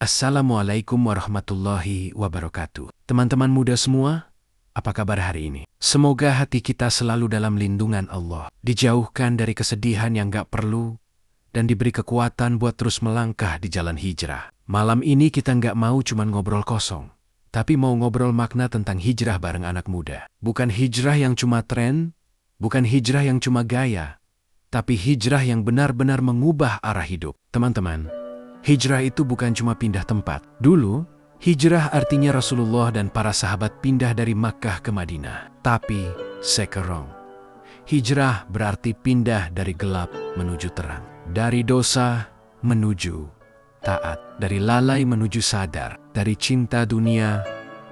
Assalamualaikum warahmatullahi wabarakatuh. Teman-teman muda semua, apa kabar hari ini? Semoga hati kita selalu dalam lindungan Allah, dijauhkan dari kesedihan yang gak perlu, dan diberi kekuatan buat terus melangkah di jalan hijrah. Malam ini kita gak mau cuma ngobrol kosong, tapi mau ngobrol makna tentang hijrah bareng anak muda. Bukan hijrah yang cuma tren, bukan hijrah yang cuma gaya, tapi hijrah yang benar-benar mengubah arah hidup. Teman-teman, hijrah itu bukan cuma pindah tempat. Dulu, hijrah artinya Rasulullah dan para sahabat pindah dari Makkah ke Madinah. Tapi sekarang, hijrah berarti pindah dari gelap menuju terang. Dari dosa menuju taat. Dari lalai menuju sadar. Dari cinta dunia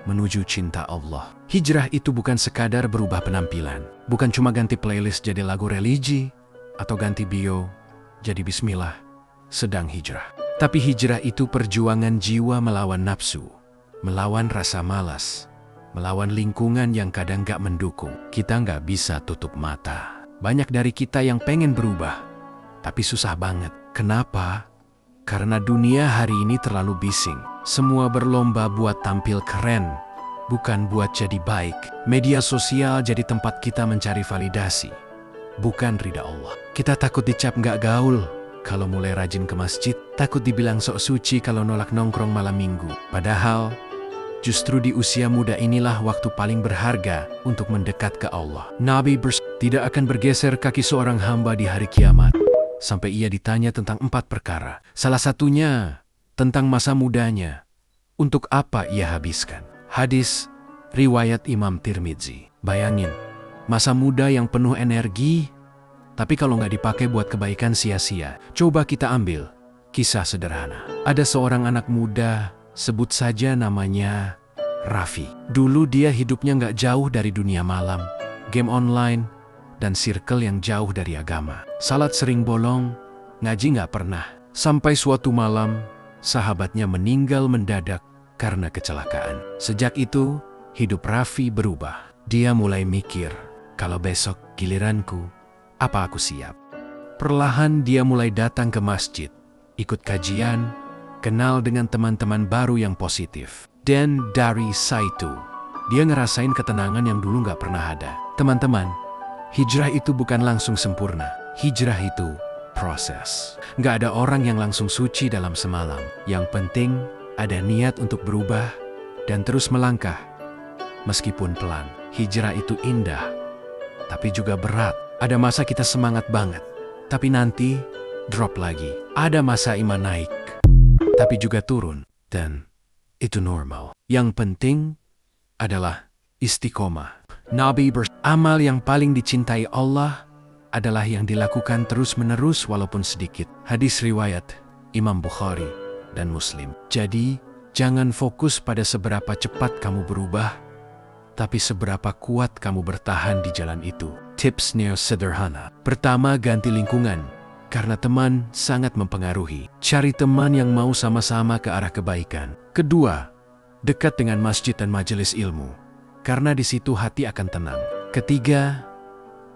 menuju cinta Allah. Hijrah itu bukan sekadar berubah penampilan. Bukan cuma ganti playlist jadi lagu religi, atau ganti bio jadi bismillah sedang hijrah. Tapi hijrah itu perjuangan jiwa melawan nafsu, melawan rasa malas, melawan lingkungan yang kadang gak mendukung. Kita gak bisa tutup mata. Banyak dari kita yang pengen berubah, tapi susah banget. Kenapa? Karena dunia hari ini terlalu bising. Semua berlomba buat tampil keren, bukan buat jadi baik. Media sosial jadi tempat kita mencari validasi, bukan ridha Allah. Kita takut dicap gak gaul kalau mulai rajin ke masjid, takut dibilang sok suci kalau nolak nongkrong malam minggu. Padahal, justru di usia muda inilah waktu paling berharga untuk mendekat ke Allah. Nabi tidak akan bergeser kaki seorang hamba di hari kiamat, sampai ia ditanya tentang 4 perkara. Salah satunya, tentang masa mudanya. Untuk apa ia habiskan? Hadis, riwayat Imam Tirmidzi. Bayangin, masa muda yang penuh energi, tapi kalau nggak dipakai buat kebaikan sia-sia. Coba kita ambil kisah sederhana. Ada seorang anak muda, sebut saja namanya Raffi. Dulu dia hidupnya nggak jauh dari dunia malam, game online, dan circle yang jauh dari agama. Salat sering bolong, ngaji nggak pernah. Sampai suatu malam, sahabatnya meninggal mendadak karena kecelakaan. Sejak itu, hidup Raffi berubah. Dia mulai mikir, kalau besok giliranku, apa aku siap? Perlahan dia mulai datang ke masjid, ikut kajian, kenal dengan teman-teman baru yang positif. Dan dari situ, dia ngerasain ketenangan yang dulu gak pernah ada. Teman-teman, hijrah itu bukan langsung sempurna. Hijrah itu proses. Gak ada orang yang langsung suci dalam semalam. Yang penting ada niat untuk berubah dan terus melangkah. Meskipun pelan, hijrah itu indah, tapi juga berat. Ada masa kita semangat banget, tapi nanti drop lagi. Ada masa iman naik, tapi juga turun, dan itu normal. Yang penting adalah istiqomah. Nabi amal yang paling dicintai Allah adalah yang dilakukan terus-menerus walaupun sedikit. Hadis riwayat Imam Bukhari dan Muslim. Jadi, jangan fokus pada seberapa cepat kamu berubah, tapi seberapa kuat kamu bertahan di jalan itu. Tipsnya sederhana. Pertama, ganti lingkungan, karena teman sangat mempengaruhi. Cari teman yang mau sama-sama ke arah kebaikan. Kedua, dekat dengan masjid dan majelis ilmu, karena di situ hati akan tenang. Ketiga,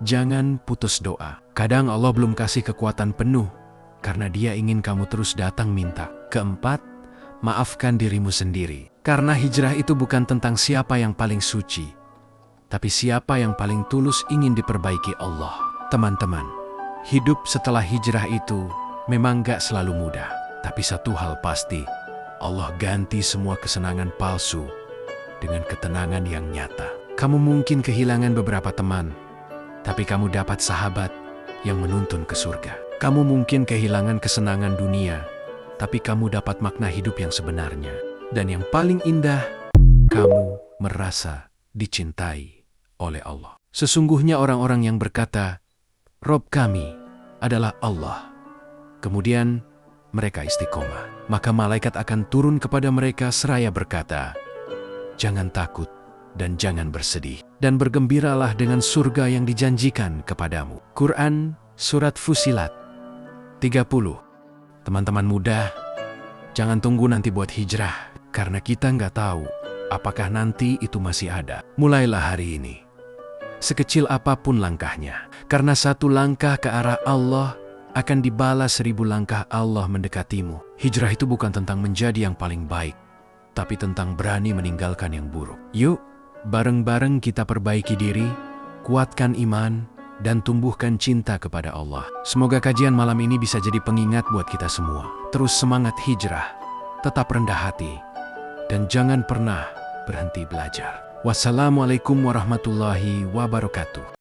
jangan putus doa. Kadang Allah belum kasih kekuatan penuh, karena Dia ingin kamu terus datang minta. Keempat, maafkan dirimu sendiri. Karena hijrah itu bukan tentang siapa yang paling suci, tapi siapa yang paling tulus ingin diperbaiki Allah. Teman-teman, hidup setelah hijrah itu memang gak selalu mudah. Tapi satu hal pasti, Allah ganti semua kesenangan palsu dengan ketenangan yang nyata. Kamu mungkin kehilangan beberapa teman, tapi kamu dapat sahabat yang menuntun ke surga. Kamu mungkin kehilangan kesenangan dunia, tapi kamu dapat makna hidup yang sebenarnya. Dan yang paling indah, kamu merasa dicintai oleh Allah. Sesungguhnya orang-orang yang berkata, Rob kami adalah Allah, kemudian mereka istiqomah, maka malaikat akan turun kepada mereka seraya berkata, jangan takut dan jangan bersedih, dan bergembiralah dengan surga yang dijanjikan kepadamu. Quran Surat Fusilat 30. Teman-teman muda, jangan tunggu nanti buat hijrah, karena kita nggak tahu apakah nanti itu masih ada. Mulailah hari ini. Sekecil apapun langkahnya, karena satu langkah ke arah Allah akan dibalas 1000 langkah Allah mendekatimu. Hijrah itu bukan tentang menjadi yang paling baik, tapi tentang berani meninggalkan yang buruk. Yuk, bareng-bareng kita perbaiki diri, kuatkan iman, dan tumbuhkan cinta kepada Allah. Semoga kajian malam ini bisa jadi pengingat buat kita semua. Terus semangat hijrah, tetap rendah hati, dan jangan pernah berhenti belajar. Wassalamualaikum warahmatullahi wabarakatuh.